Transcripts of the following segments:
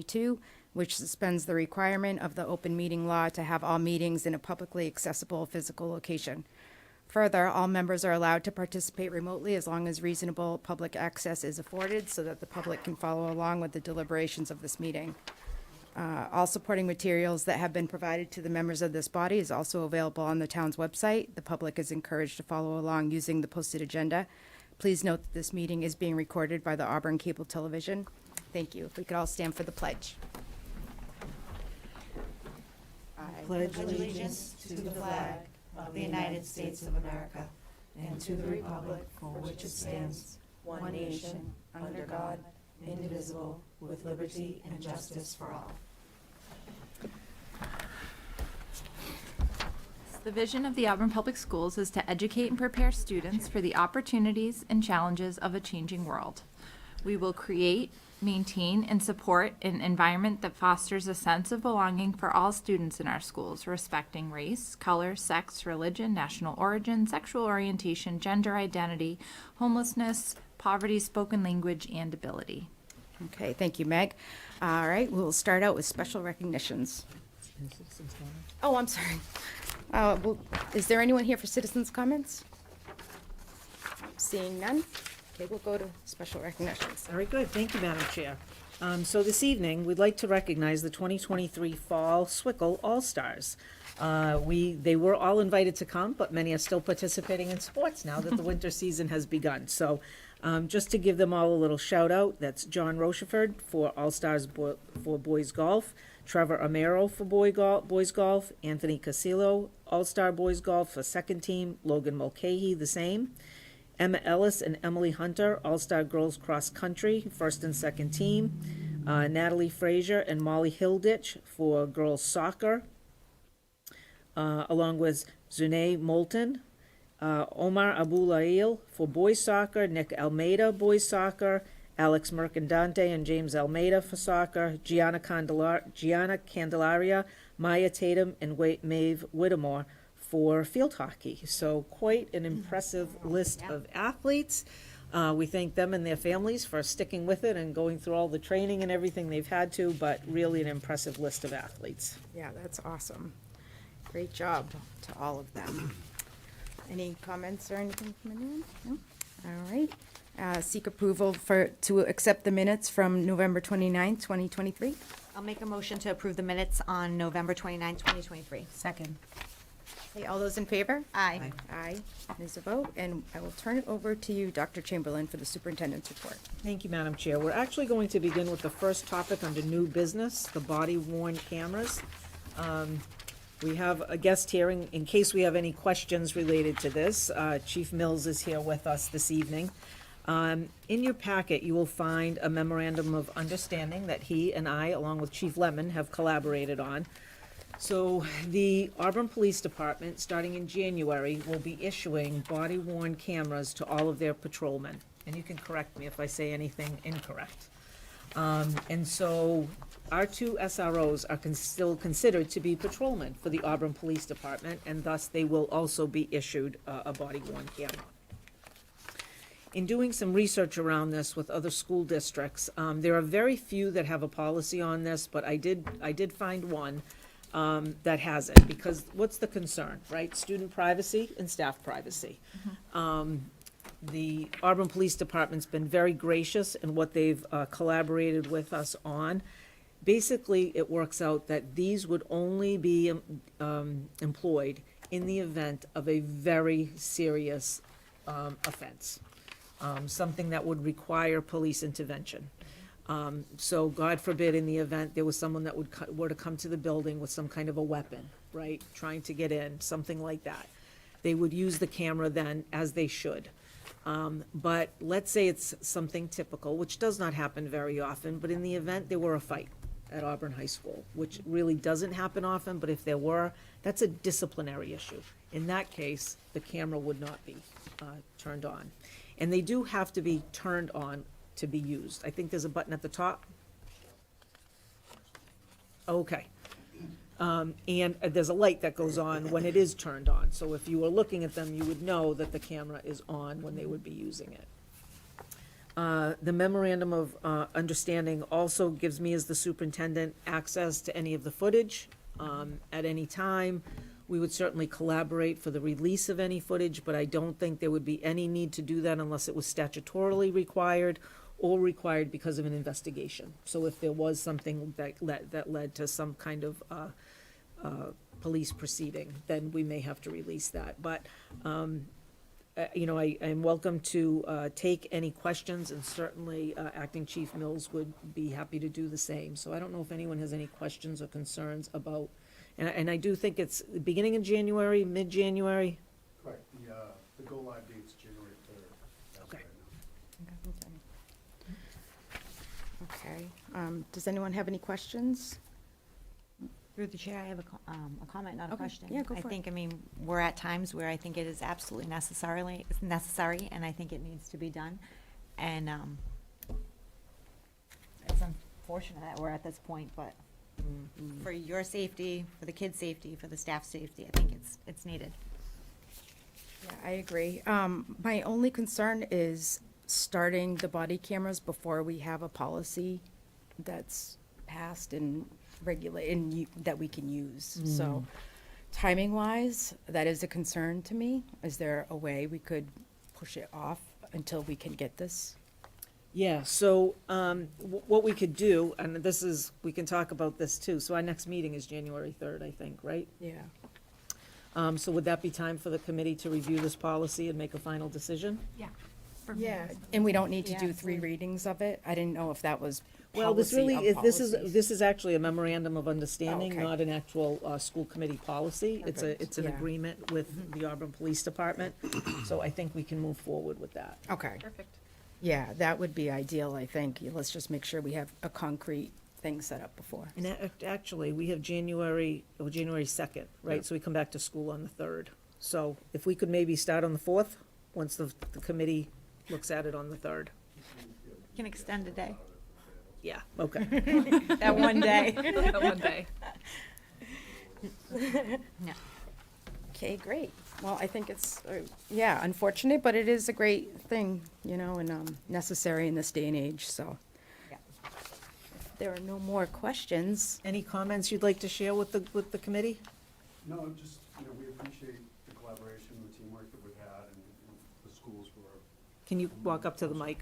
2, which suspends the requirement of the open meeting law to have all meetings in a publicly accessible physical location. Further, all members are allowed to participate remotely as long as reasonable public access is afforded so that the public can follow along with the deliberations of this meeting. All supporting materials that have been provided to the members of this body is also available on the town's website. The public is encouraged to follow along using the posted agenda. Please note that this meeting is being recorded by the Auburn Cable Television. Thank you. If we could all stand for the pledge. Pledge allegiance to the flag of the United States of America and to the republic for which it stands, one nation, under God, indivisible, with liberty and justice for all. The vision of the Auburn Public Schools is to educate and prepare students for the opportunities and challenges of a changing world. We will create, maintain, and support an environment that fosters a sense of belonging for all students in our schools, respecting race, color, sex, religion, national origin, sexual orientation, gender identity, homelessness, poverty, spoken language, and ability. Okay, thank you, Meg. All right, we'll start out with special recognitions. Oh, I'm sorry. Is there anyone here for citizens' comments? Seeing none. Okay, we'll go to special recognitions. Very good. Thank you, Madam Chair. So this evening, we'd like to recognize the 2023 Fall SWICL All-Stars. They were all invited to come, but many are still participating in sports now that the winter season has begun. So just to give them all a little shout out, that's John Rocheford for All-Stars for Boys Golf, Trevor Amaro for Boys Golf, Anthony Casillo, All-Star Boys Golf for second team, Logan Mulcahy the same, Emma Ellis and Emily Hunter, All-Star Girls Cross Country, first and second team, Natalie Frazier and Molly Hilditch for girls soccer, along with Zunay Moulton, Omar Abulail for boys soccer, Nick Almeida boys soccer, Alex Mercandante and James Almeida for soccer, Gianna Candelaria, Maya Tatum, and Maeve Whittemore for field hockey. So quite an impressive list of athletes. We thank them and their families for sticking with it and going through all the training and everything they've had to, but really an impressive list of athletes. Yeah, that's awesome. Great job to all of them. Any comments or anything from anyone? No? All right. Seek approval to accept the minutes from November 29th, 2023. I'll make a motion to approve the minutes on November 29, 2023. Second. Okay, all those in favor? Aye. Aye. There's a vote, and I will turn it over to you, Dr. Chamberlain, for the superintendent's report. Thank you, Madam Chair. We're actually going to begin with the first topic under new business, the body-worn cameras. We have a guest hearing in case we have any questions related to this. Chief Mills is here with us this evening. In your packet, you will find a memorandum of understanding that he and I, along with Chief Lemon, have collaborated on. So the Auburn Police Department, starting in January, will be issuing body-worn cameras to all of their patrolmen. And you can correct me if I say anything incorrect. And so our two SROs are still considered to be patrolmen for the Auburn Police Department, and thus they will also be issued a body-worn camera. In doing some research around this with other school districts, there are very few that have a policy on this, but I did find one that has it, because what's the concern, right? Student privacy and staff privacy. The Auburn Police Department's been very gracious in what they've collaborated with us on. Basically, it works out that these would only be employed in the event of a very serious offense, something that would require police intervention. So God forbid, in the event there was someone that were to come to the building with some kind of a weapon, right, trying to get in, something like that. They would use the camera then, as they should. But let's say it's something typical, which does not happen very often, but in the event there were a fight at Auburn High School, which really doesn't happen often, but if there were, that's a disciplinary issue. In that case, the camera would not be turned on. And they do have to be turned on to be used. I think there's a button at the top. Okay. And there's a light that goes on when it is turned on. So if you were looking at them, you would know that the camera is on when they would be using it. The memorandum of understanding also gives me as the superintendent access to any of the footage at any time. We would certainly collaborate for the release of any footage, but I don't think there would be any need to do that unless it was statutorily required or required because of an investigation. So if there was something that led to some kind of police proceeding, then we may have to release that. But you know, I'm welcome to take any questions, and certainly Acting Chief Mills would be happy to do the same. So I don't know if anyone has any questions or concerns about, and I do think it's the beginning of January, mid-January. Correct, the go-live date's January 3rd. Okay. Okay, does anyone have any questions? Through the chair, I have a comment, not a Okay. question. Yeah, go for it. I think, I mean, we're at times where I think it is absolutely necessary, and I think it needs to be done. And it's unfortunate that we're at this point, but for your safety, for the kids' safety, for the staff's safety, I think it's needed. Yeah, I agree. My only concern is starting the body cameras before we have a policy that's passed and that we can use. So timing-wise, that is a concern to me. Is there a way we could push it off until we can get this? Yeah, so what we could do, and this is, we can talk about this too. So our next meeting is January 3rd, I think, right? Yeah. So would that be time for the committee to review this policy and make a final decision? Yeah. Yeah, and we don't need to Yeah, do 3 readings of it? I didn't know if that was Well, this policy really, of this policies. is actually a memorandum of understanding, Okay. not an actual school committee policy. Perfect. It's an Yeah. agreement with the Auburn Police Department, so I think we can move forward with that. Okay, Perfect. yeah, that would be ideal, I think. Let's just make sure we have a concrete thing set up before. And actually, we have January 2nd, right? Yeah. So we come back to school on the 3rd. So if we could maybe start on the 4th, once the committee looks at it on the 3rd. You can extend a day, Yeah, okay. that one day. One day. Yeah. Okay, great. Well, I think it's, yeah, unfortunate, but it is a great thing, you know, and necessary in this day and age, so. Yeah. If there are no more questions, Any comments you'd like to share with the committee? No, just, we appreciate the collaboration, the teamwork that we've had, and the schools were, Can you walk up to the mic?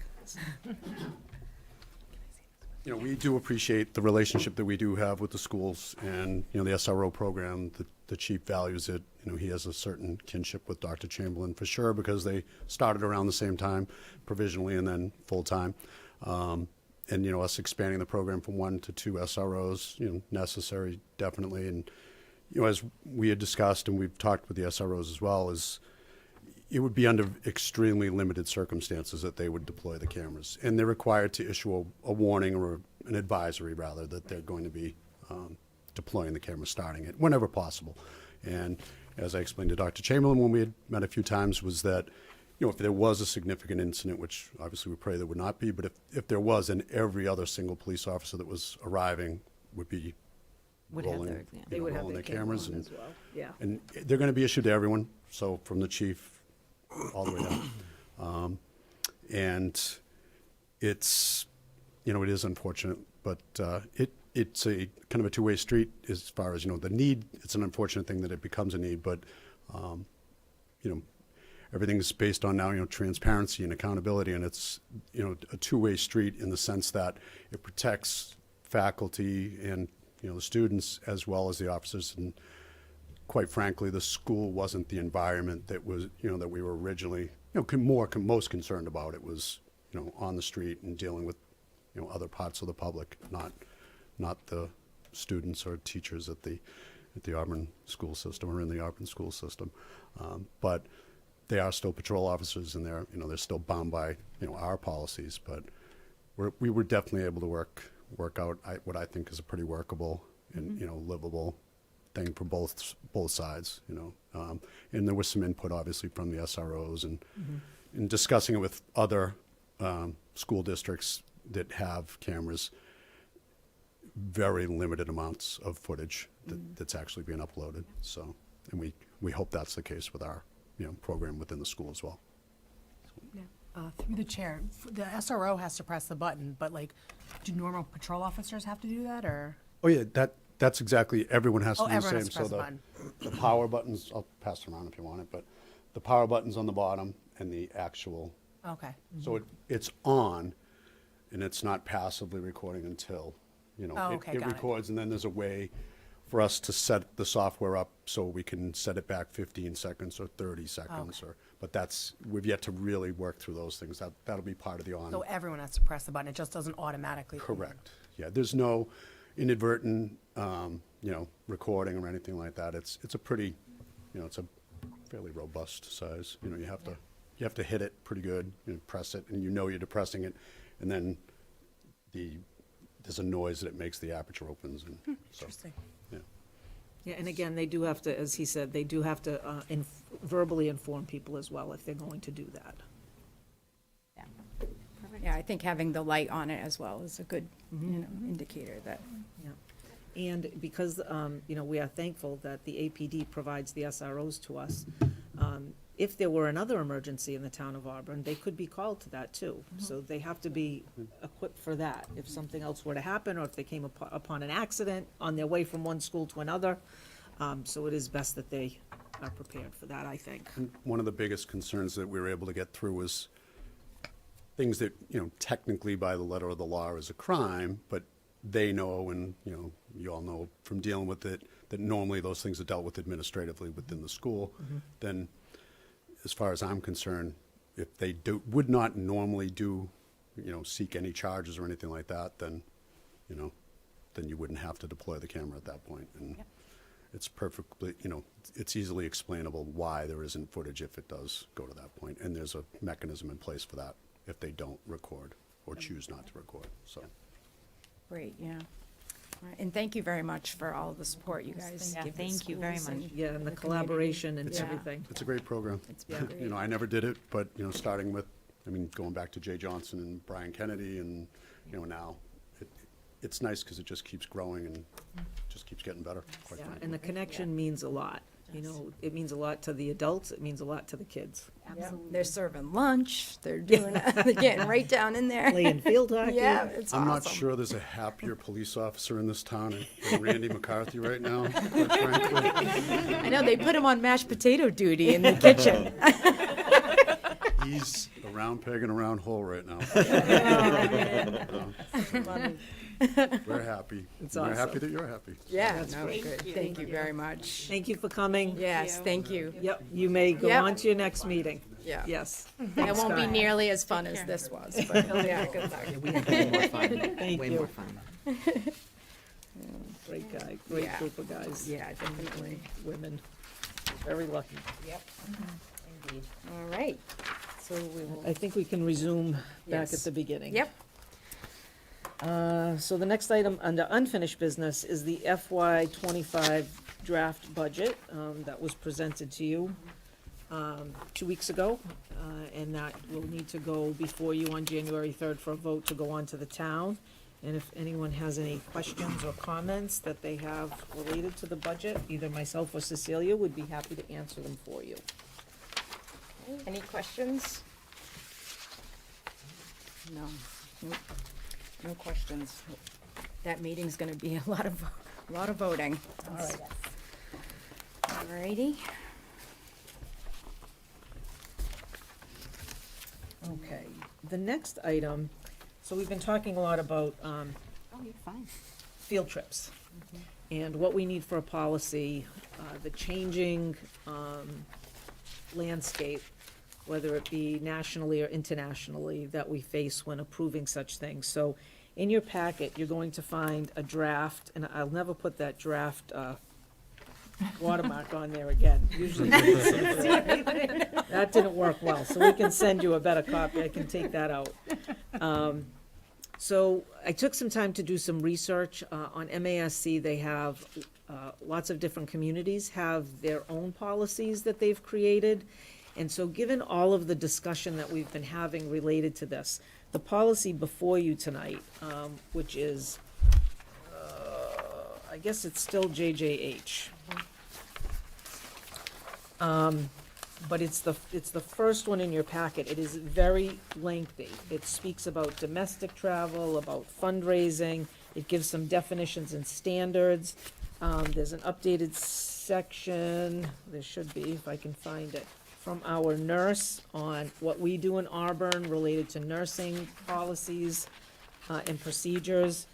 we do appreciate the relationship that we do have with the schools, and, the SRO program, the chief values it. He has a certain kinship with Dr. Chamberlain for sure, because they started around the same time, provisionally and then full-time. And, us expanding the program from 1 to 2 SROs, necessary, definitely. And, as we had discussed, and we've talked with the SROs as well, is it would be under extremely limited circumstances that they would deploy the cameras. And they're required to issue a warning or an advisory, rather, that they're going to be deploying the cameras starting it whenever possible. And as I explained to Dr. Chamberlain when we had met a few times, was that, if there was a significant incident, which obviously we pray there would not be, but if there was, then every other single police officer that was arriving would be Would have rolling, their exam. They would have rolling their their camera cameras. on And as well, yeah. and they're going to be issued to everyone, so from the chief all the way down. And it's, it is unfortunate, but it's a kind of a two-way street as far as, the need. It's an unfortunate thing that it becomes a need, but, everything's based on now, transparency and accountability, and it's, a two-way street in the sense that it protects faculty and, the students as well as the officers. And quite frankly, the school wasn't the environment that was, that we were originally, most concerned about. It was, on the street and dealing with, other parts of the public, not the students or teachers at the Auburn school system or in the Auburn school system. But they are still patrol officers, and they're still bound by, our policies. But we were definitely able to work out what I think is a pretty workable and, livable thing for both sides, and there was some input obviously from the SROs, and in discussing it with other school districts that have cameras, very limited amounts of footage that's actually being uploaded. So, and we hope that's the case with our program within the school as well. Through the chair, the SRO has to press the button, but like, do normal patrol officers have to do that, or? Oh, yeah, that's exactly, everyone has to Oh, do the everyone same. has to press So the button. the power buttons, I'll pass it around if you want it, but the power button's on the bottom and the actual, Okay. so it's on and it's not passively recording until, Oh, okay, it got it. records, and then there's a way for us to set the software up so we can set it back 15 seconds or 30 seconds Okay. but we've yet to really work through those things. That'll be part of the on. So everyone has to press the button, it just doesn't automatically? Correct. Yeah, there's no inadvertent, recording or anything like that. It's a pretty, it's a fairly robust size. You have to hit it pretty good, press it, and you're depressing it, and then there's a noise that it makes, the aperture opens, and so, Interesting. yeah. Yeah, and again, they do have to, as he said, they do have to verbally inform people as well if they're going to do that. Yeah. Yeah, I think having the light on it as well is a good, indicator that, Yeah. And because, we are thankful that the APD provides the SROs to us, if there were another emergency in the town of Auburn, they could be called to that too. So they have to be equipped for that. If something else were to happen, or if they came upon an accident on their way from one school to another. So it is best that they are prepared for that, I think. One of the biggest concerns that we were able to get through was things that, technically by the letter of the law is a crime, but they know, and, you all know from dealing with it, that normally those things are dealt with administratively within the school. Then, as far as I'm concerned, if they would not normally seek any charges or anything like that, then you wouldn't have to deploy the camera at that point. And it's perfectly, it's easily explainable why there isn't footage if it does go to that point. And there's a mechanism in place for that if they don't record or choose not to record, so. great, yeah. All right, and thank you very much for all the support you guys Yeah, give the thank you very schools and much. Yeah, and the community. collaboration and Yeah. everything. It's a great program. It's been great. I never did it, but, starting with, going back to Jay Johnson and Brian Kennedy and, now, it's nice because it just keeps growing and just keeps getting better, quite Yeah, frankly. and the connection means a lot. It means a lot to the adults, it means a lot to the kids. Yeah, they're serving lunch, they're doing, they're getting right down in there. Playing field hockey. Yeah, it's I'm not awesome. sure there's a happier police officer in this town than Randy McCarthy right now, quite frankly. I know, they put him on mashed potato duty in the kitchen. He's a round peg in a round hole right now. We're happy. It's We're awesome. happy that you're happy. Yeah, That's no, great. good, thank you very much. Thank you for coming. Yes, thank you. Yep, you may go Yep. on to your next meeting. Yeah. Yes. It won't be nearly as fun as this was, but yeah, good luck. We have way more fun. Thank Way you. more fun. Great guy, great Yeah. group of guys. Yeah, definitely. Women, very lucky. Indeed. All right, so we will, I think we can resume back at Yes. the beginning. yep, So the next item under unfinished business is the FY '25 draft budget that was presented to you 2 weeks ago, and that will need to go before you on January 3rd for a vote to go on to the town. And if anyone has any questions or comments that they have related to the budget, either myself or Cecilia would be happy to answer them for you. any questions? No, nope, no questions. That meeting's gonna be a lot of voting. All right. All righty. Okay, the next item, so we've been talking a lot about Oh, you're fine. field trips and what we need for a policy, the changing landscape, whether it be nationally or internationally, that we face when approving such things. So in your packet, you're going to find a draft, and I'll never put that draft watermark on there again. Usually that didn't work well, so we can send you a better copy. I can take that out. So I took some time to do some research. On MASC, they have, lots of different communities have their own policies that they've created. And so given all of the discussion that we've been having related to this, the policy before you tonight, which is, I guess it's still JJH. but it's the first one in your packet. It is very lengthy. It speaks about domestic travel, about fundraising. It gives some definitions and standards. There's an updated section, there should be, if I can find it, from our nurse on what we do in Auburn related to nursing policies and procedures.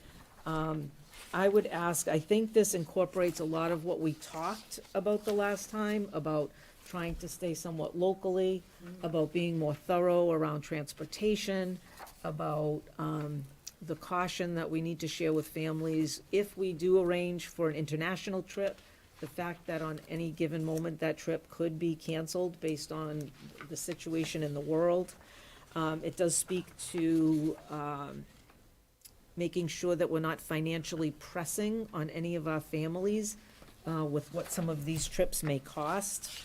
I would ask, I think this incorporates a lot of what we talked about the last time, about trying to stay somewhat locally, about being more thorough around transportation, about the caution that we need to share with families if we do arrange for an international trip, the fact that on any given moment, that trip could be canceled based on the situation in the world. It does speak to making sure that we're not financially pressing on any of our families with what some of these trips may cost.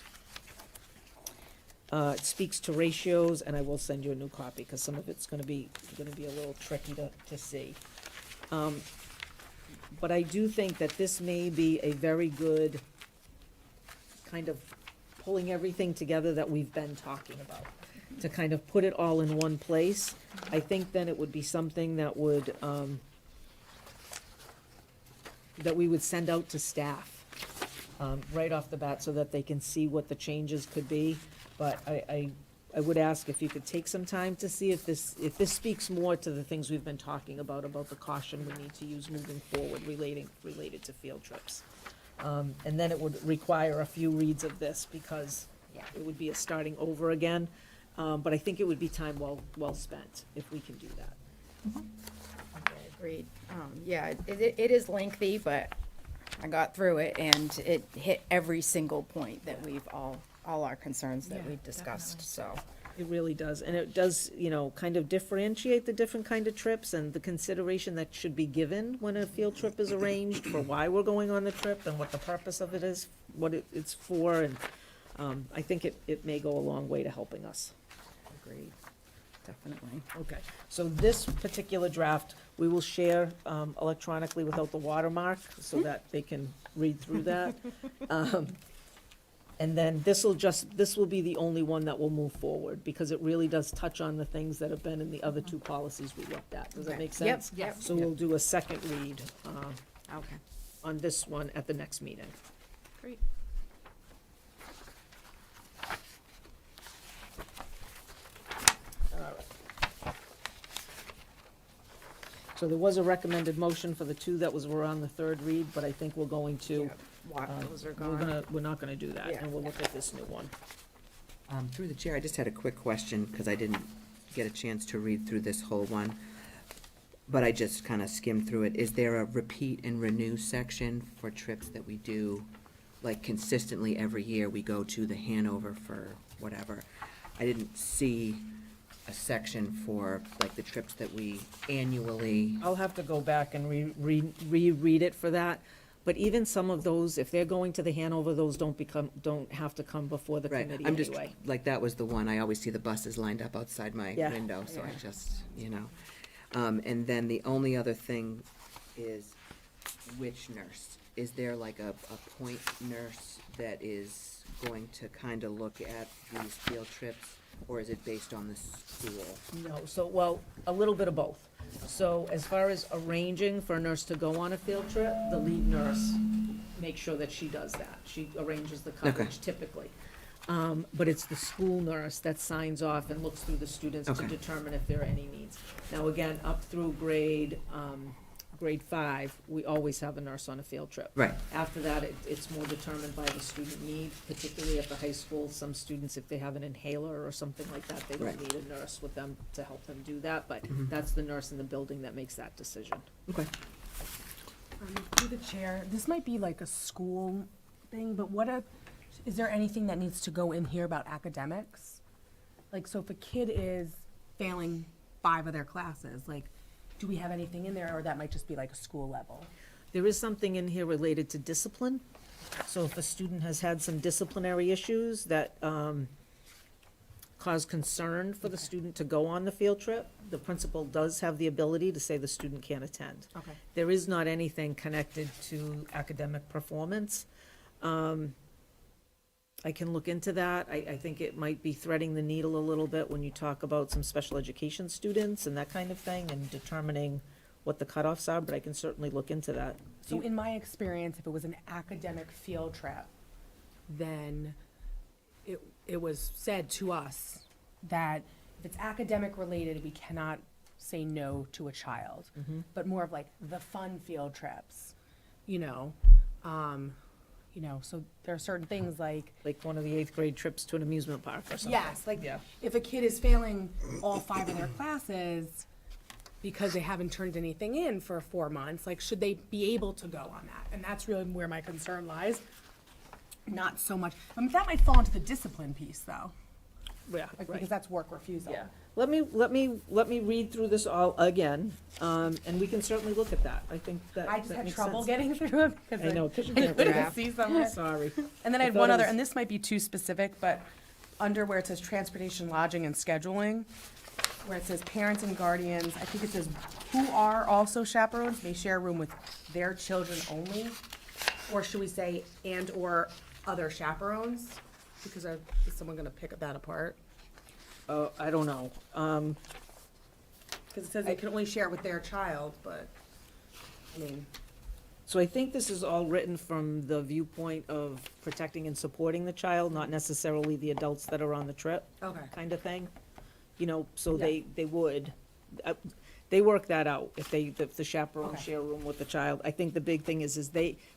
It speaks to ratios, and I will send you a new copy, because some of it's gonna be a little tricky to see. But I do think that this may be a very good kind of pulling everything together that we've been talking about, to kind of put it all in one place. I think then it would be something that would, that we would send out to staff, right off the bat, so that they can see what the changes could be. But I would ask if you could take some time to see if this speaks more to the things we've been talking about the caution we need to use moving forward related to field trips. And then it would require a few reads of this, because it would be a starting over again. But I think it would be time well spent if we can do that. Agreed. Yeah, it is lengthy, but I got through it, and it hit every single point that we've all our concerns that Yeah, we've discussed, so. It really does, and it does, kind of differentiate the different kind of trips and the consideration that should be given when a field trip is arranged, for why we're going on the trip and what the purpose of it is, what it's for, and I think it may go a long way to helping us. Agreed, definitely. Okay, so this particular draft, we will share electronically without the watermark, so that they can read through that. And then this will be the only one that will move forward, because it really does touch on the things that have been in the other two policies we looked at. Does that Okay. make sense? Yep. So we'll do a second read Okay. on this one at the next meeting. Great. All right. So there was a recommended motion for the two that were on the third read, but I think we're going to, Those are gone. we're not gonna do that, Yeah. and we'll look at this new one. Through the chair, I just had a quick question, because I didn't get a chance to read through this whole one, but I just kind of skimmed through it. Is there a repeat and renew section for trips that we do, like consistently every year? We go to the Hanover for whatever. I didn't see a section for, like, the trips that we annually. I'll have to go back and reread it for that. But even some of those, if they're going to the Hanover, those don't have to come before the Right, committee I'm just, anyway. like, that was the one, I always see the buses lined up outside my Yeah. window, so I just, and then the only other thing is which nurse? Is there like a point nurse that is going to kind of look at these field trips, or is it based on the school? No, so, well, a little bit of both. So as far as arranging for a nurse to go on a field trip, the lead nurse makes sure that she does that. She arranges the coverage typically. But it's the school nurse that signs off and looks through the students to Okay. determine if there are any needs. Now, again, up through grade 5, we always have a nurse on a field trip. Right. After that, it's more determined by the student need, particularly at the high school. Some students, if they have an inhaler or something like that, they don't Right. need a nurse with them to help them do that, but Mhm. that's the nurse in the building that makes that decision. Okay. Through the chair, this might be like a school thing, but is there anything that needs to go in here about academics? Like, so if a kid is failing 5 of their classes, like, do we have anything in there, or that might just be like a school level? There is something in here related to discipline. So if a student has had some disciplinary issues that cause concern for the student to go on the field trip, the principal does have the ability to say the student can't attend. Okay. There is not anything connected to academic performance. I can look into that. I think it might be threading the needle a little bit when you talk about some special education students and that kind of thing and determining what the cutoffs are, but I can certainly look into that. So in my experience, if it was an academic field trip, then it was said to us that if it's academic related, we cannot say no to a child. But more of like the fun field trips, you know, so there are certain things like, Like one of the 8th grade trips to an amusement park or something. yes, like Yeah. if a kid is failing all 5 of their classes because they haven't turned anything in for 4 months, like should they be able to go on that? And that's really where my concern lies. Not so much, I mean, that might fall into the discipline piece though, Yeah, like, right. because that's work refusal. Yeah. Let me read through this all again, and we can certainly look at that. I think that I just that had makes trouble sense. getting through it because I know, 'cause you I can't couldn't draft. see some of it. Sorry. And then I I had thought one it other, was- and this might be too specific, but under where it says transportation, lodging, and scheduling, where it says parents and guardians, I think it says who are also chaperones may share a room with their children only, or should we say and/or other chaperones? Because is someone gonna pick that apart? I don't know. Because it says they can only share with their child, but, I mean, So I think this is all written from the viewpoint of protecting and supporting the child, not necessarily the adults that are on the trip, okay. kind of thing. You know, so Yeah. they would, they work that out, if the chaperones Okay. share a room with the child. I think the big thing is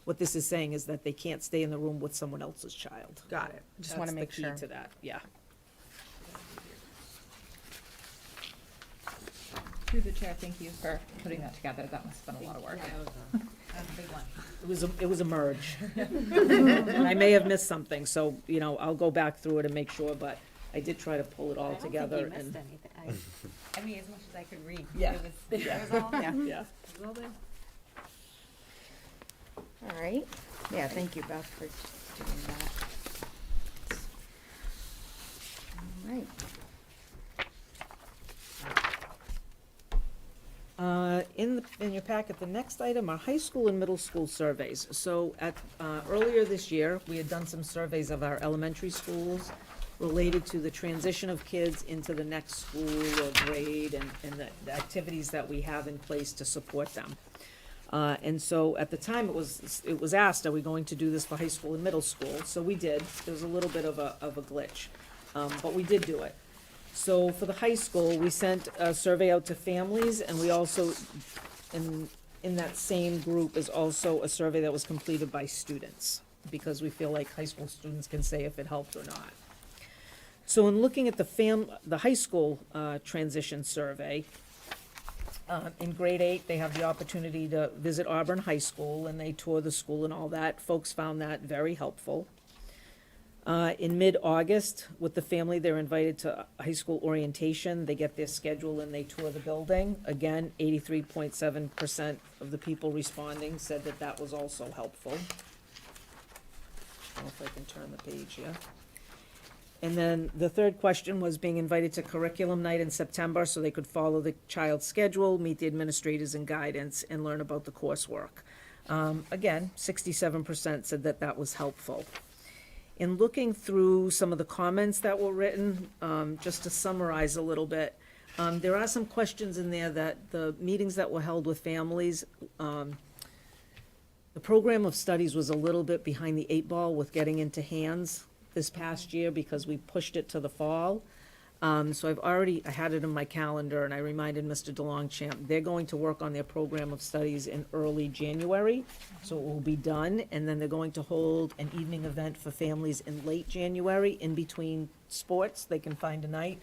what this is saying is that they can't stay in the room with someone else's child. Got it. Just want to make sure. That's the key to that, yeah. Through the chair, thank you for putting that together. That must have been a lot of work. It was a merge. And I may have missed something, so, you know, I'll go back through it and make sure, but I did try to pull it all together I don't think you and, missed anything. I mean, as much as I could read. Yeah. It was all, yeah. yeah. All right. Yeah, thank you, Beth, for doing that. All right. In your packet, the next item are high school and middle school surveys. So earlier this year, we had done some surveys of our elementary schools related to the transition of kids into the next school or grade and the activities that we have in place to support them. And so at the time, it was asked, are we going to do this for high school and middle school? So we did. There was a little bit of a glitch, but we did do it. So for the high school, we sent a survey out to families, and we also, in that same group is also a survey that was completed by students, because we feel like high school students can say if it helped or not. So in looking at the high school transition survey, in grade 8, they have the opportunity to visit Auburn High School, and they tour the school and all that. Folks found that very helpful. In mid-August, with the family, they're invited to high school orientation. They get their schedule and they tour the building. Again, 83.7% of the people responding said that that was also helpful. I don't know if I can turn the page here. And then the third question was being invited to curriculum night in September so they could follow the child's schedule, meet the administrators and guidance, and learn about the coursework. Again, 67% said that that was helpful. In looking through some of the comments that were written, just to summarize a little bit, there are some questions in there that the meetings that were held with families, the program of studies was a little bit behind the 8 ball with getting into hands this past year because we pushed it to the fall. So I had it in my calendar, and I reminded Mr. DeLongchamp, they're going to work on their program of studies in early January, so it will be done, and then they're going to hold an evening event for families in late January, in between sports. They can find a night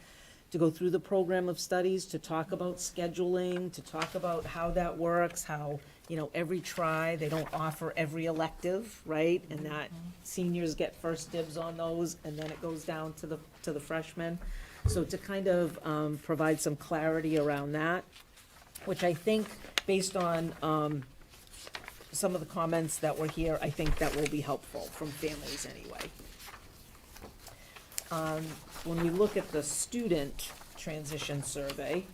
to go through the program of studies, to talk about scheduling, to talk about how that works, how, you know, every they don't offer every elective, right? And that seniors get first dibs on those, and then it goes down to the freshmen. So to kind of provide some clarity around that, which I think, based on some of the comments that were here, I think that will be helpful from families anyway. When we look at the student transition survey,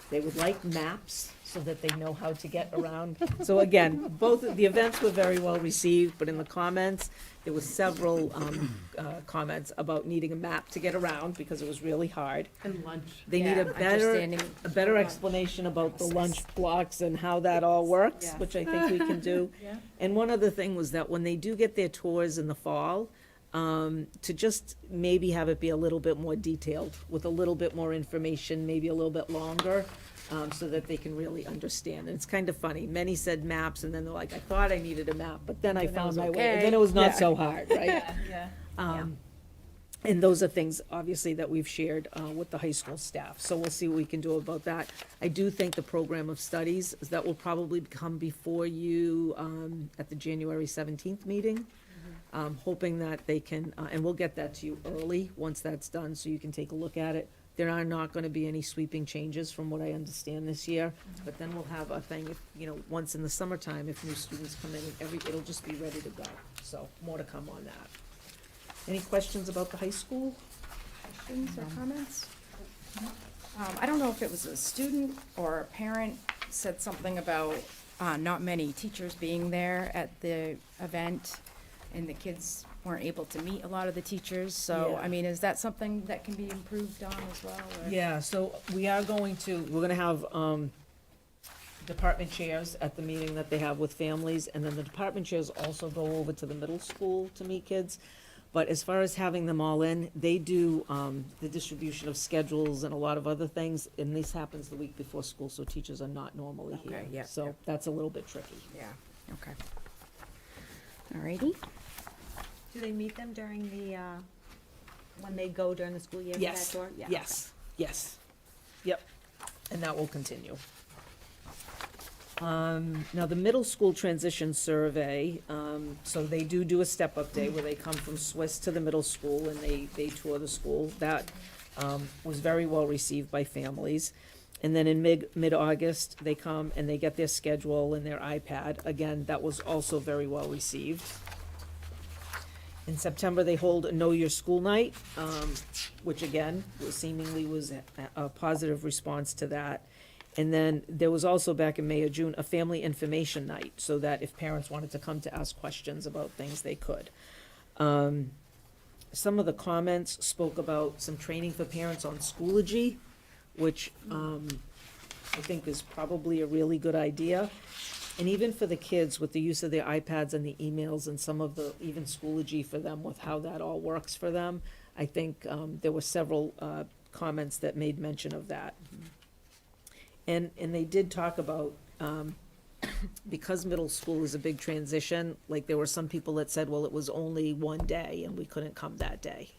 They would like maps so that they know how to get around. So again, both, the events were very well received, but in the comments, there was several, comments about needing a map to get around because it was really hard. And lunch. They need a better, understanding a better explanation about the lunch blocks and how that all works, Yes. which I think we can do. And one other thing was that when they do get their tours in the fall, to just maybe have it be a little bit more detailed, with a little bit more information, maybe a little bit longer, so that they can really understand. And it's kind of funny, many said maps, and then they're like, I thought I needed a map, but then I found my way, and then it was not so hard, right? And those are things, obviously, that we've shared with the high school staff, so we'll see what we can do about that. I do think the program of studies, that will probably come before you at the January 17th meeting. Hoping that they can, and we'll get that to you early, once that's done, so you can take a look at it. There are not gonna be any sweeping changes, from what I understand this year, but then we'll have a thing, if, once in the summertime, if new students come in, it'll just be ready to go, so more to come on that. Any questions about the high school? Questions or comments? I don't know if it was a student or a parent said something about not many teachers being there at the event, and the kids weren't able to meet a lot of the teachers, so, Yeah. I mean, is that something that can be improved on as well? Or- Yeah, so we're gonna have, department chairs at the meeting that they have with families, and then the department chairs also go over to the middle school to meet kids. But as far as having them all in, they do, the distribution of schedules and a lot of other things, and this happens the week before school, so teachers are not normally here. Okay, yeah, So that's a little bit tricky. Yeah, okay. Alrighty. Do they meet them during the, when they go during the school year for that Yes, tour? Yeah, yes, yes. Yep, and that will continue. Now, the middle school transition survey, so they do a step-up day where they come from Swiss to the middle school and they tour the school. That was very well received by families. And then in mid-August, they come and they get their schedule and their iPad. Again, that was also very well received. In September, they hold a Know Your School Night, which again, seemingly was a positive response to that. And then there was also, back in May or June, a family information night, so that if parents wanted to come to ask questions about things, they could. Some of the comments spoke about some training for parents on Schoology, which I think is probably a really good idea. And even for the kids, with the use of their iPads and the emails and some of the, even Schoology for them, with how that all works for them, I think there were several comments that made mention of that. And they did talk about, because middle school is a big transition, like there were some people that said, well, it was only one day and we couldn't come that day,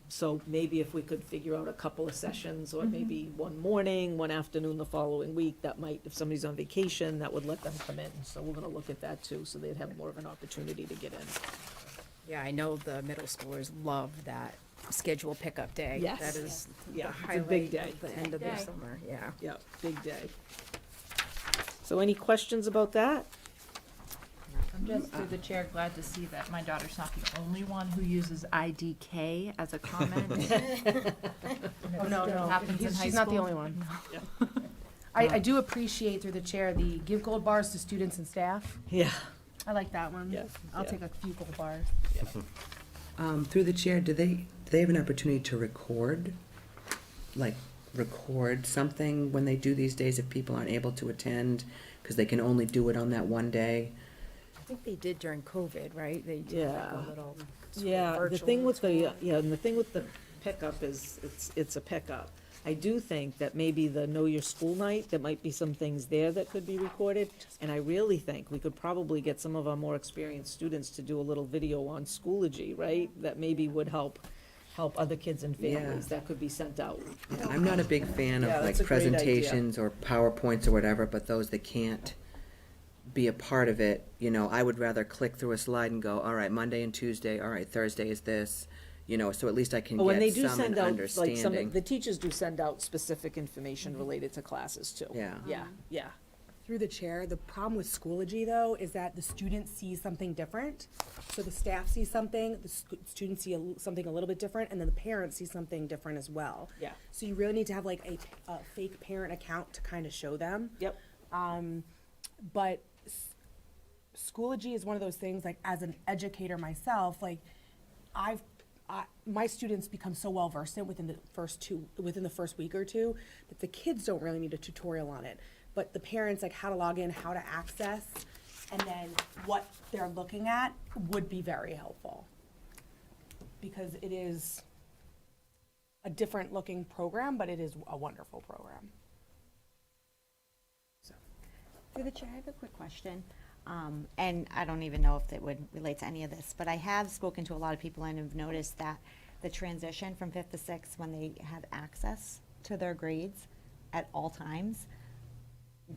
So maybe if we could figure out a couple of sessions, or maybe one morning, one afternoon the following week, that might, if somebody's on vacation, that would let them come in. So we're gonna look at that too, so they'd have more of an opportunity to get in. Yeah, I know the middle schoolers love that schedule pickup day. Yes. That is Yeah, the it's a big highlight day. of the end of their Day. summer, yeah. Yep, big day. So any questions about that? I'm just through the chair glad to see that my daughter's not the only one who uses IDK as a comment. Oh, no, no, Happens in high she's not the school. only one. I do appreciate, through the chair, the give gold bars to students and staff. Yeah. I like that one. Yeah, I'll yeah. take a few gold bars. Through the chair, do they have an opportunity to record? Like, record something when they do these days if people aren't able to attend? Because they can only do it on that one day? I think they did during COVID, right? They did like Yeah. a little. Yeah, the virtual thing with the, stuff. and the thing with the pickup is, it's a pickup. I do think that maybe the Know Your School Night, there might be some things there that could be recorded. And I really think we could probably get some of our more experienced students to do a little video on Schoology, right? That maybe would help other kids and families, that could be sent out. Yeah, I'm not a big fan Yeah, of like that's a great idea. presentations or PowerPoints or whatever, but those that can't be a part of it, I would rather click through a slide and go, all right, Monday and Tuesday, all right, Thursday is this, so at least I can Oh, and they get do some send out, like, understanding. the teachers do send out specific information related to classes too. Yeah. Yeah, yeah. Through the chair, the problem with Schoology though is that the student sees something different. So the staff sees something, the students see something a little bit different, and then the parents see something different as well. Yeah. So you really need to have like a fake parent account to kind of show them. Yep. But Schoology is one of those things, like as an educator myself, like my students become so well versed in it within the first week or two that the kids don't really need a tutorial on it. But the parents, like how to log in, how to access, and then what they're looking at would be very helpful. Because it is a different looking program, but it is a wonderful program. So. Through the chair, I have a quick question. And I don't even know if it would relate to any of this, but I have spoken to a lot of people and have noticed that the transition from fifth to sixth, when they have access to their grades at all times,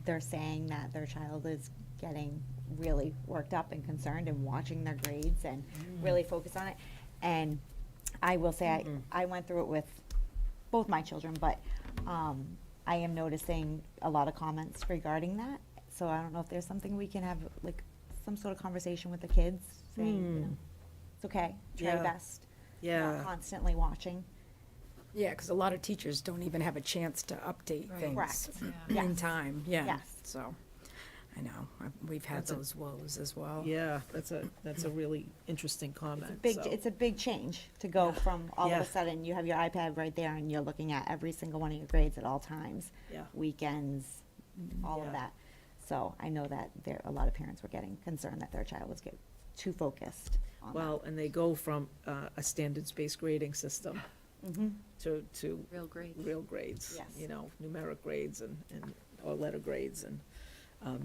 they're saying that their child is getting really worked up and concerned and watching their grades and really focus on it. And I will say, I went through it with both my children, but I am noticing a lot of comments regarding that. So I don't know if there's something we can have, like, some sort of conversation with the kids, saying, you know, it's okay, try your Yeah. best. Yeah. Not constantly watching. Yeah, because a lot of teachers don't even have a chance to update things Correct. in Yes. time, yeah. Yes. So, I know, we've had That's a- those woes as well. Yeah, that's a really interesting comment. Big, so. it's a big change to go from all of Yeah. a sudden, you have your iPad right there and you're looking at every single one of your grades at all times. Yeah. Weekends, all Yeah. of that. So I know that a lot of parents were getting concerned that their child was getting too focused on that. Well, and they go from a standards-based grading system to Real grades. real grades. Yes. You know, numeric grades and or letter grades, and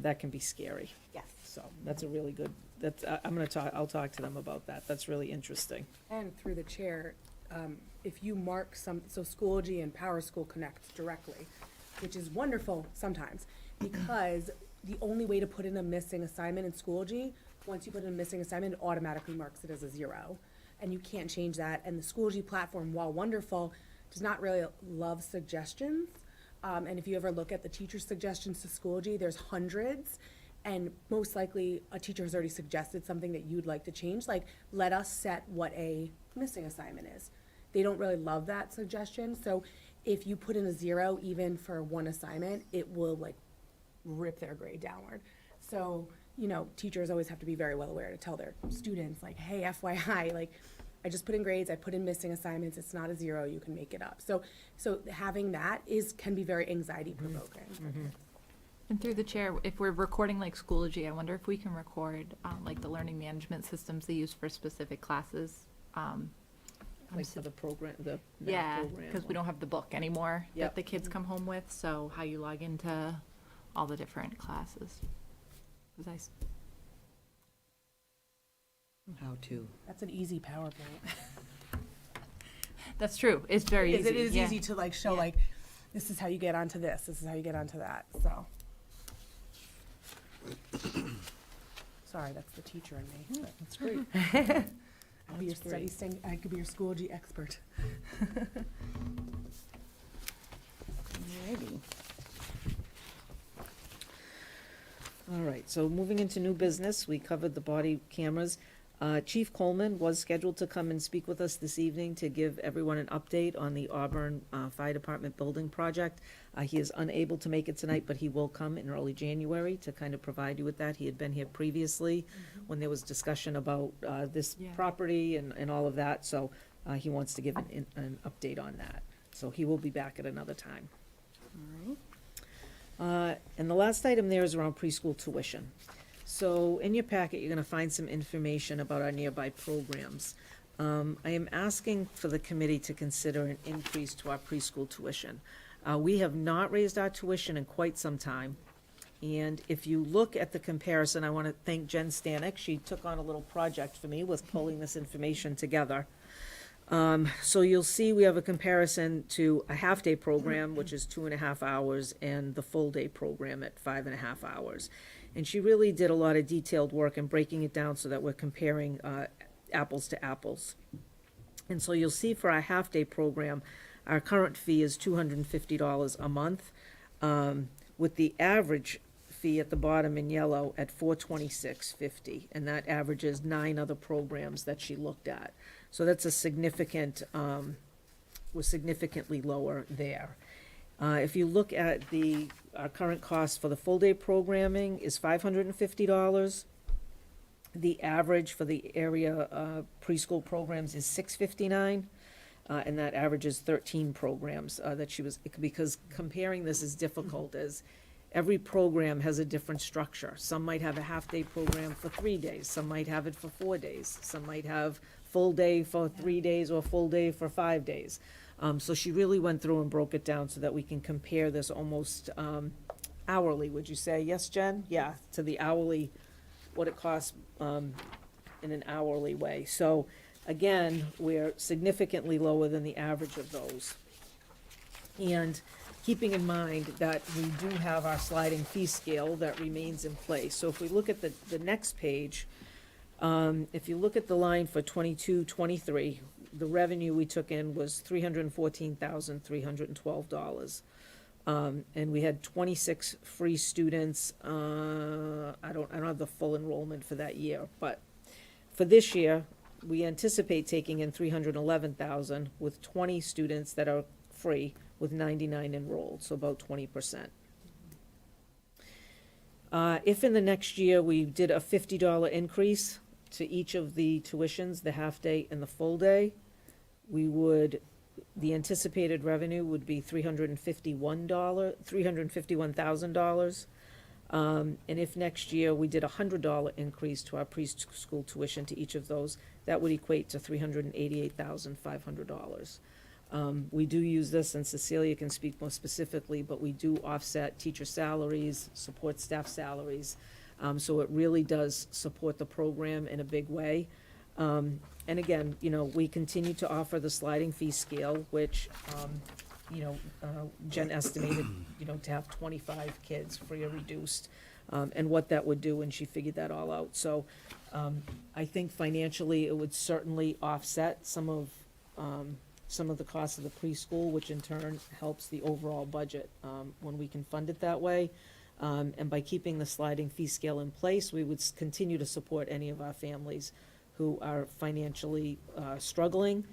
that can be scary. Yes. So that's a really good, I'll talk to them about that. That's really interesting. And through the chair, if you mark so Schoology and Power School connect directly, which is wonderful sometimes, because the only way to put in a missing assignment in Schoology, once you put in a missing assignment, it automatically marks it as a 0. And you can't change that. And the Schoology platform, while wonderful, does not really love suggestions. And if you ever look at the teacher suggestions to Schoology, there's hundreds. And most likely, a teacher has already suggested something that you'd like to change, like, let us set what a missing assignment is. They don't really love that suggestion, so if you put in a 0, even for one assignment, it will, like, rip their grade downward. So, you know, teachers always have to be very well aware to tell their students, like, hey, FYI, like, I just put in grades, I put in missing assignments, it's not a 0, you can make it up. So having that can be very anxiety provoking. And through the chair, if we're recording like Schoology, I wonder if we can record like the learning management systems they use for specific classes. Like for the program, the math Yeah, program. because we don't have the book anymore Yep. that the kids come home with, so how you log into all the different classes. 'Cause How to. That's an easy PowerPoint. That's true, it's very easy. It is yeah. easy to, like, show, like, this is how you get onto this, this is how you get onto that, so. Sorry, that's the teacher in me. but That's great. I could be your I could be your Schoology expert. Maybe. All right, so moving into new business, we covered the body cameras. Chief Coleman was scheduled to come and speak with us this evening to give everyone an update on the Auburn Fire Department building project. He is unable to make it tonight, but he will come in early January to kind of provide you with that. He had been here previously when there was discussion about this Yeah. property and all of that, so he wants to give an update on that. So he will be back at another time. And the last item there is around preschool tuition. So in your packet, you're gonna find some information about our nearby programs. I am asking for the committee to consider an increase to our preschool tuition. We have not raised our tuition in quite some time. And if you look at the comparison, I wanna thank Jen Stanek. She took on a little project for me with pulling this information together. So you'll see we have a comparison to a half-day program, which is 2.5 hours, and the full-day program at 5.5 hours. And she really did a lot of detailed work in breaking it down so that we're comparing apples to apples. And so you'll see for our half-day program, our current fee is $250 a month, with the average fee at the bottom in yellow at $426.50, and that averages 9 other programs that she looked at. So that's a significant, was significantly lower there. If you look at our current cost for the full-day programming is $550. The average for the area preschool programs is $659, and that averages 13 programs that she was, because comparing this is difficult, as every program has a different structure. Some might have a half-day program for 3 days, some might have it for 4 days, some might have full day for 3 days or full day for 5 days. So she really went through and broke it down so that we can compare this almost hourly, would you say? Yes, Jen? Yeah, to the hourly, what it costs in an hourly way. So again, we're significantly lower than the average of those. And keeping in mind that we do have our sliding fee scale that remains in place. So if we look at the next page, if you look at the line for 22-23, the revenue we took in was $314,312. And we had 26 free students. I don't have the full enrollment for that year, but for this year, we anticipate taking in 311,000 with 20 students that are free with 99 enrolled, so about 20%. If in the next year we did a $50 increase to each of the tuitions, the half-day and the full-day, the anticipated revenue would be $351,000. And if next year we did a $100 increase to our preschool tuition to each of those, that would equate to $388,500. We do use this, and Cecilia can speak more specifically, but we do offset teacher salaries, support staff salaries. So it really does support the program in a big way. And again, we continue to offer the sliding fee scale, which, Jen estimated, to have 25 kids free or reduced, and what that would do, and she figured that all out. So I think financially, it would certainly offset some of the costs of the preschool, which in turn helps the overall budget when we can fund it that way. And by keeping the sliding fee scale in place, we would continue to support any of our families who are financially struggling,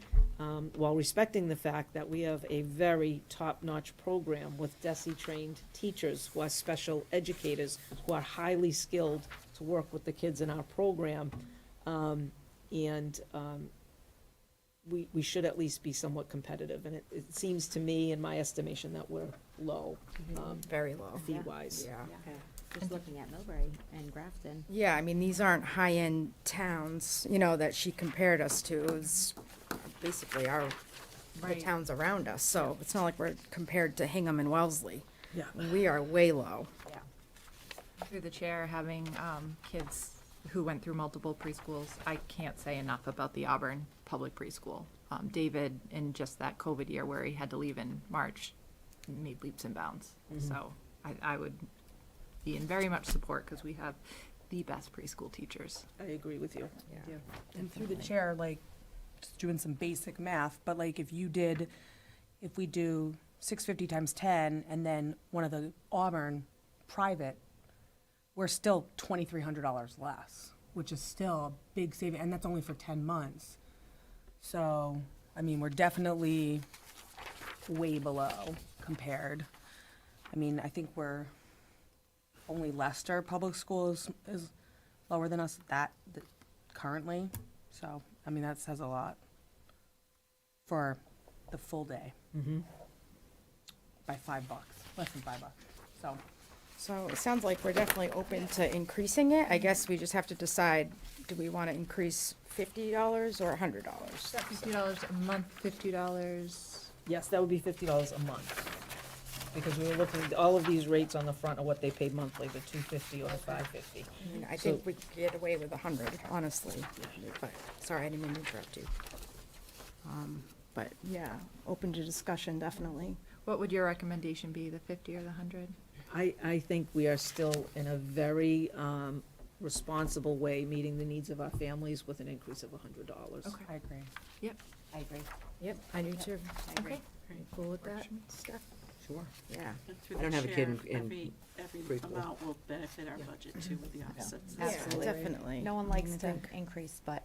while respecting the fact that we have a very top-notch program with DESE-trained teachers who are special educators, who are highly skilled to work with the kids in our program. We should at least be somewhat competitive, and it seems to me, in my estimation, that we're low, Very low. fee-wise. Yeah. Yeah. Just looking at Millbury and Grafton. Yeah, I mean, these aren't high-end towns, that she compared us to. It was basically the Right. towns around us, so it's not like we're compared to Hingham and Wellesley. Yeah. We are way low. Yeah. Through the chair, having kids who went through multiple preschools, I can't say enough about the Auburn Public Preschool. David, in just that COVID year where he had to leave in March, made leaps and bounds. So I would be in very much support, because we have the best preschool teachers. I agree with you. Yeah. And through the chair, just doing some basic math, but if we do 650 times 10, and then one of the Auburn private, we're still $2,300 less, which is still a big saving, and that's only for 10 months. So, I mean, we're definitely way below compared. I mean, I think only Leicester Public Schools is lower than us currently. So, I mean, that says a lot for the full day. By $5, less than $5. So, So it sounds like we're definitely open to increasing it. I guess we just have to decide, do we want to increase $50 or $100? $50 a month, $50. Yes, that would be $50 a month. Because we were looking, all of these rates on the front are what they paid monthly, the $250 or the $550. I mean, I think we could get away with 100, honestly. But, sorry, I didn't mean to interrupt you. But, yeah, open to discussion, definitely. What would your recommendation be, the 50 or the 100? I think we are still in a very responsible way, meeting the needs of our families with an increase of $100. I agree. Yep. I agree. Yep, I do too. I agree. Okay, cool with that, Steph? Sure. Yeah. And through I don't the have a kid chair, in every preschool. amount will benefit our budget too with the opposites. Yeah, Absolutely. definitely. No one likes to increase, but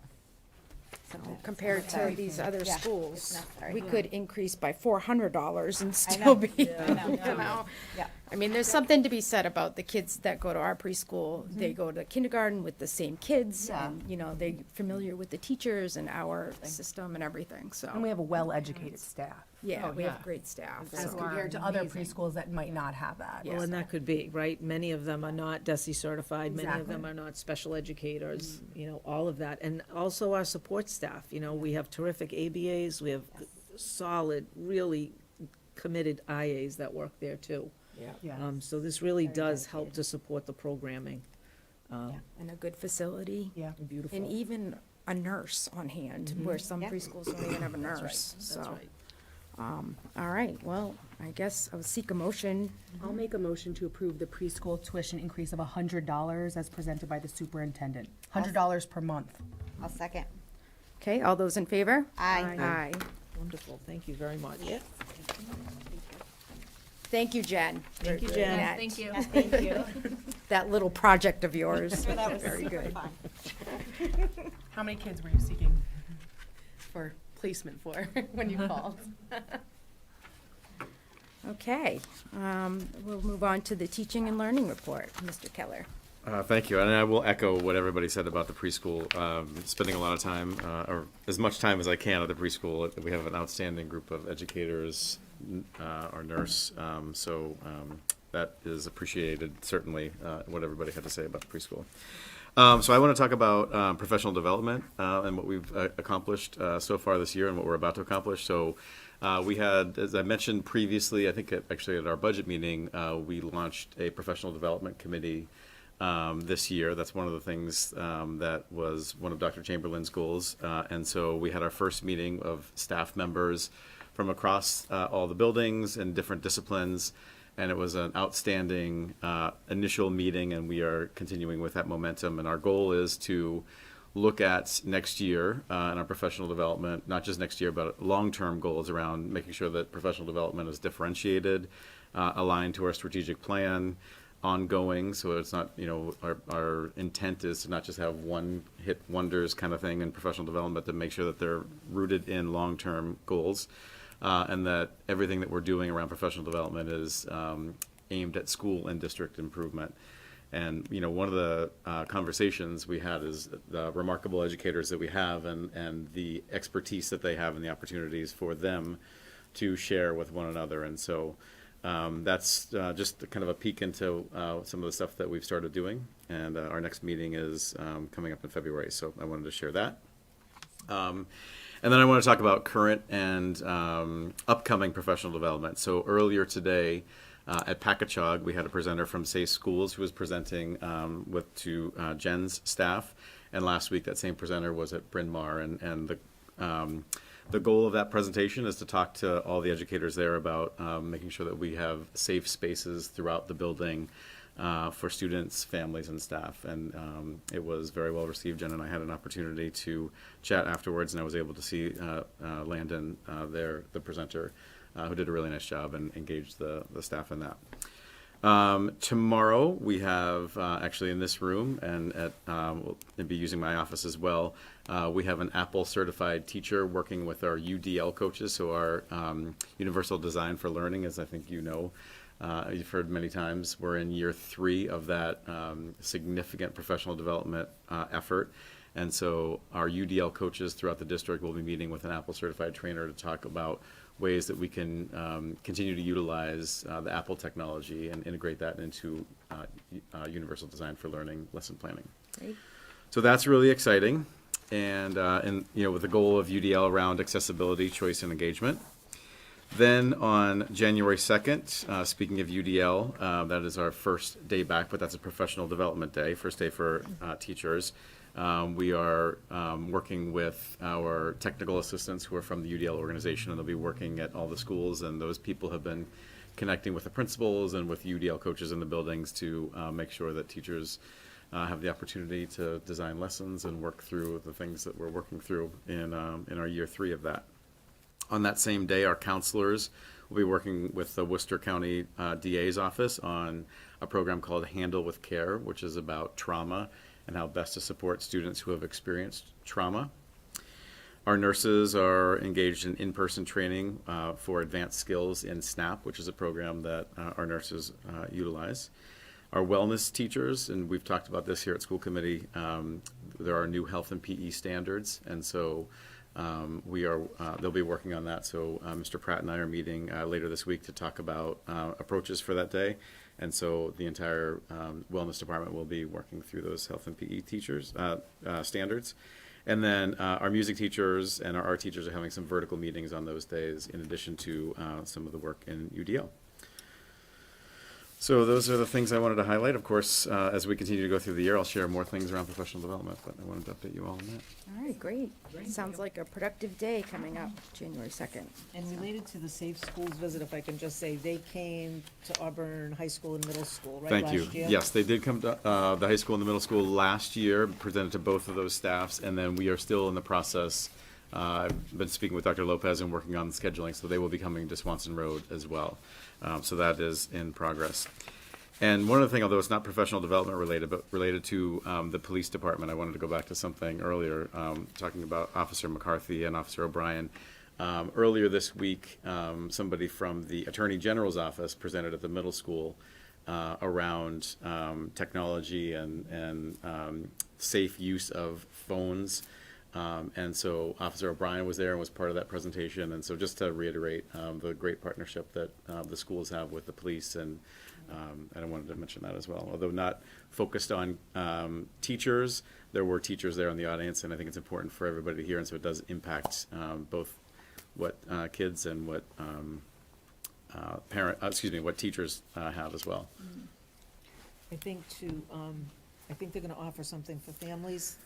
sometimes. Compared to necessary. these other Yeah, it's schools, necessary. we could increase by $400 and I still know. be, I know. you know. Yeah. I mean, there's something to be said about the kids that go to our preschool. They go to kindergarten with the same kids, Yeah. and, you know, they're familiar with the teachers and our system and everything, And so. we have a well-educated staff. Yeah, Oh, we have yeah. great staff. As so- compared to other preschools that might not have that. Yeah. Well, and that could be, right? Many of them are not DESI certified, many of them Exactly. are not special educators, you know, all of that. And also our support staff, you know, we have terrific ABAs, we have solid, really committed IAs that work there too. Yeah. So this really does help to support the programming. And a good facility. Yeah. Beautiful. And even a nurse on hand, where some Yeah. preschools don't even have a That's right, nurse, that's so. right. All right, well, I guess I'll seek a motion. I'll make a motion to approve the preschool tuition increase of $100 as presented by the superintendent. $100 per month. I'll second. Okay, all those in favor? Aye. Aye. Wonderful, thank you very much. Thank you, Jen. Thank you, for Jen. that- Thank you. Thank you. That little project of yours. That was Very super good. fun. How many kids were you seeking for placement for when you called? Okay, we'll move on to the teaching and learning report. Mr. Keller. Thank you, and I will echo what everybody said about the preschool. Spending a lot of time, or as much time as I can at the preschool. We have an outstanding group of educators, our nurse, so that is appreciated, certainly, what everybody had to say about the preschool. So I want to talk about professional development and what we've accomplished so far this year and what we're about to accomplish. So we had, as I mentioned previously, I think actually at our budget meeting, we launched a professional development committee this year. That's one of the things that was one of Dr. Chamberlain's goals. And so we had our first meeting of staff members from across all the buildings and different disciplines. And it was an outstanding initial meeting, and we are continuing with that momentum. And our goal is to look at next year in our professional development, not just next year, but long-term goals around making sure that professional development is differentiated, aligned to our strategic plan, ongoing, so it's not, you know, our intent is to not just have one hit wonders kind of thing in professional development, but to make sure that they're rooted in long-term goals, and that everything that we're doing around professional development is aimed at school and district improvement. And, you know, one of the conversations we had is the remarkable educators that we have and the expertise that they have and the opportunities for them to share with one another. And so that's just kind of a peek into some of the stuff that we've started doing. And our next meeting is coming up in February, so I wanted to share that. And then I want to talk about current and upcoming professional development. So earlier today at Packagug, we had a presenter from Say Schools who was presenting to Jen's staff. And last week, that same presenter was at Bryn Mawr. And the goal of that presentation is to talk to all the educators there about making sure that we have safe spaces throughout the building for students, families, and staff. And it was very well received. Jen and I had an opportunity to chat afterwards, and I was able to see Landon there, the presenter, who did a really nice job and engaged the staff in that. Tomorrow we have actually in this room and at we'll be using my office as well. We have an Apple certified teacher working with our UDL coaches, so our Universal Design for Learning, as I think you know. You've heard many times, we're in year 3 of that significant professional development effort. And so our UDL coaches throughout the district will be meeting with an Apple certified trainer to talk about ways that we can continue to utilize the Apple technology and integrate that into Universal Design for Learning lesson planning. Great. So that's really exciting. And you know, with the goal of UDL around accessibility, choice, and engagement. Then on January 2nd, speaking of UDL, that is our first day back, but that's a professional development day, first day for teachers. We are working with our technical assistants who are from the UDL organization, and they'll be working at all the schools, and those people have been connecting with the principals and with UDL coaches in the buildings to make sure that teachers have the opportunity to design lessons and work through the things that we're working through in our year 3 of that. On that same day, our counselors we'll be working with the Worcester County DA's office on a program called Handle with Care, which is about trauma and how best to support students who have experienced trauma. Our nurses are engaged in in-person training for advanced skills in SNAP, which is a program that our nurses utilize. Our wellness teachers, and we've talked about this here at school committee, there are new health and PE standards, and so they'll be working on that. So Mr. Pratt and I are meeting later this week to talk about approaches for that day. And so the entire wellness department will be working through those health and PE teachers standards. And then our music teachers and our art teachers are having some vertical meetings on those days, in addition to some of the work in UDL. So those are the things I wanted to highlight. Of course, as we continue to go through the year, I'll share more things around professional development, but I wanted to update you all on that. All right, great. Sounds like a productive day coming up, January 2nd. And related to the Safe Schools visit, if I can just say, they came to Auburn High School and Middle School, right, Thank last you. year? Yes, they did come to the high school and the middle school last year, presented to both of those staffs, and then we are still in the process. I've been speaking with Dr. Lopez and working on the scheduling, so they will be coming to Swanson Road as well. So that is in progress. And one other thing, although it's not professional development related, but related to the police department, I wanted to go back to something earlier, talking about Officer McCarthy and Officer O'Brien. Earlier this week, somebody from the Attorney General's office presented at the middle school around technology and safe use of phones. And so Officer O'Brien was there and was part of that presentation. And so just to reiterate the great partnership that the schools have with the police, and I wanted to mention that as well. Although not focused on teachers, there were teachers there in the audience, and I think it's important for everybody to hear, and so it does impact both what kids and what what teachers have as well. I think I think they're gonna offer something for families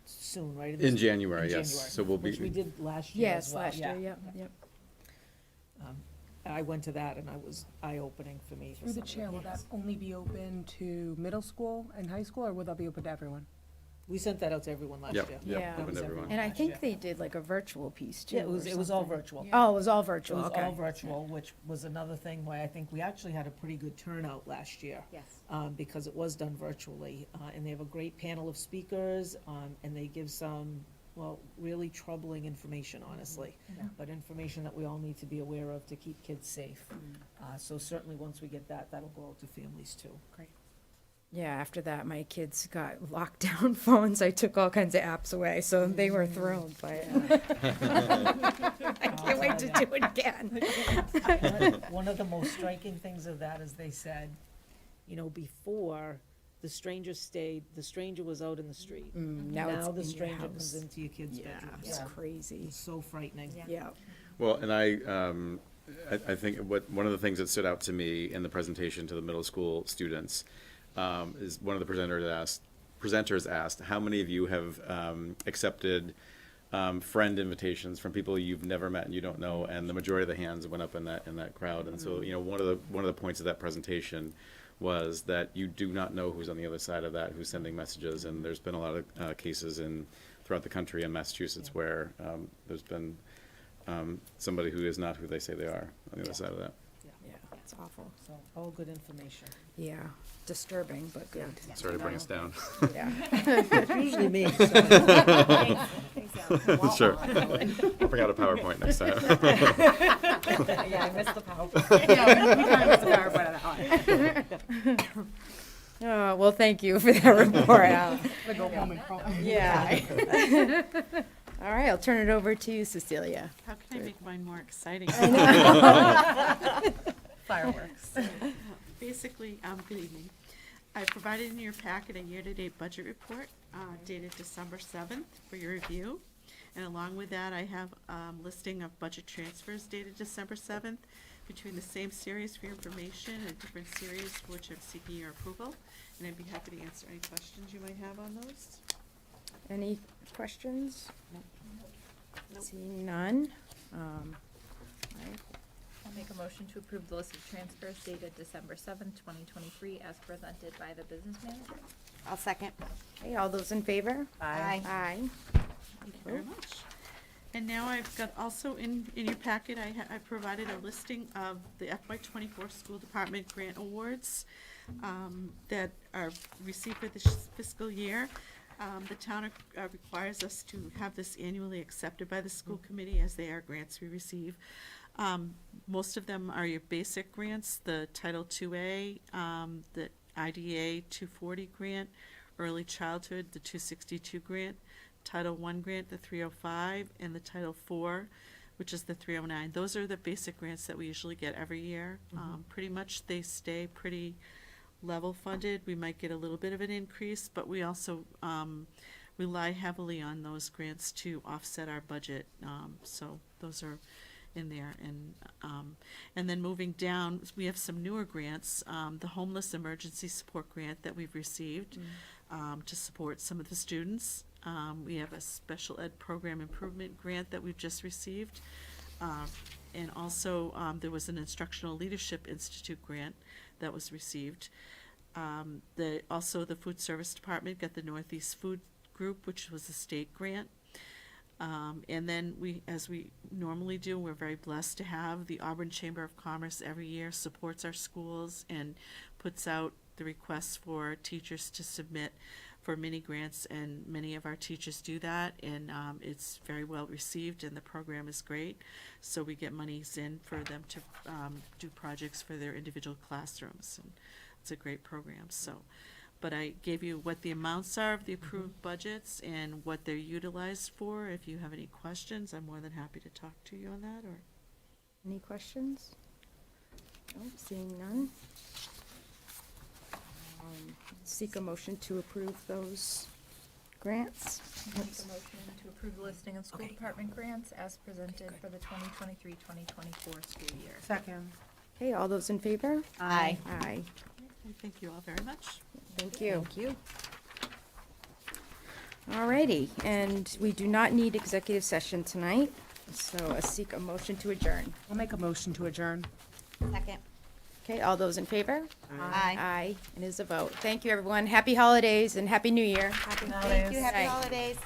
soon, right? In January, In yes. January, So we'll be. Which we did last year as Yes, well. last year, yep. I went to that and I was eye-opening for me. for Through the some of chair, will that kids. only be open to middle school and high school, or will that be open to everyone? We sent that out to everyone last year. Yep, Yeah. yep, open to everyone. And I Last think year. they did like a virtual piece too. Yeah, it was all something. virtual. Oh, it was all It virtual, was okay. all virtual, which was another thing why I think we actually had a pretty good turnout last year. Yes. Because it was done virtually, and they have a great panel of speakers, and they give some, well, really troubling information, honestly. But information that we all need to be aware of to keep kids safe. So certainly, once we get that, that'll go out to families too. Great. Yeah, after that, my kids got lockdown phones. I took all kinds of apps away, so they were thrilled by it. I can't wait to do it again. One of the most striking things of that is they said, before, the stranger was out in the street. Now it's the in your stranger house. comes into your kid's Yeah, bedroom. it's crazy. It's so frightening. Yeah. Well, and I think one of the things that stood out to me in the presentation to the middle school students is one of the presenters asked, how many of you have accepted friend invitations from people you've never met and you don't know? And the majority of the hands went up in that crowd. And so, one of the points of that presentation was that you do not know who's on the other side of that, who's sending messages. And there's been a lot of cases throughout the country in Massachusetts where there's been somebody who is not who they say they are on the other side of that. Yeah, it's awful. So, all good information. Yeah, disturbing, but good. Sorry to bring us down. Yeah. Usually me, Sure. I'll bring out a PowerPoint next time. Yeah, I missed the PowerPoint. Yeah, we kind of missed the PowerPoint of that one. Oh, well, thank you for that report, Al. To go home and cry. Yeah. All right, I'll turn it over to you, Cecilia. How can I make mine more exciting? Fireworks. Basically, good evening. I provided in your packet a year-to-date budget report dated December 7th for your review. And along with that, I have listing of budget transfers dated December 7th between the same series for your information and different series for which I'm seeking your approval. And I'd be happy to answer any questions you might have on those. Any questions? Nope. Seeing none. All right. I'll make a motion to approve the list of transfers dated December 7th, 2023, as presented by the business manager. I'll second. Okay, all those in favor? Aye. Aye. Thank you very much. And now I've got also in your packet, I provided a listing of the FY '24 School Department Grant Awards that are received for this fiscal year. The town requires us to have this annually accepted by the school committee, as they are grants we receive. Most of them are your basic grants, the Title II-A, the IDA 240 grant, Early Childhood, the 262 grant, Title I grant, the 305, and the Title IV, which is the 309. Those are the basic grants that we usually get every year. Pretty much they stay pretty level funded. We might get a little bit of an increase, but we also rely heavily on those grants to offset our budget. So those are in there. And then moving down, we have some newer grants. The Homeless Emergency Support Grant that we've received to support some of the students. We have a Special Ed Program Improvement Grant that we've just received. And also, there was an Instructional Leadership Institute grant that was received. Also, the Food Service Department got the Northeast Food Group, which was a state grant. And then as we normally do, we're very blessed to have the Auburn Chamber of Commerce every year supports our schools and puts out the requests for teachers to submit for mini grants, and many of our teachers do that, and it's very well received, and the program is great. So we get monies in for them to do projects for their individual classrooms, and it's a great program. So, but I gave you what the amounts are of the approved budgets and what they're utilized for. If you have any questions, I'm more than happy to talk to you on that. Or Any questions? No, seeing none. Seek a motion to approve those grants. Make a motion to approve the listing of school department grants as presented for the 2023-2024 school year. Second. Okay, all those in favor? Aye. Aye. I thank you all very much. Thank you. Thank you. Alrighty, and we do not need executive session tonight, so seek a motion to adjourn. I'll make a motion to adjourn. Second. Okay, all those in favor? Aye. Aye, it is a vote. Thank you, everyone. Happy holidays and Happy New Year. Thank you, happy Aye. holidays.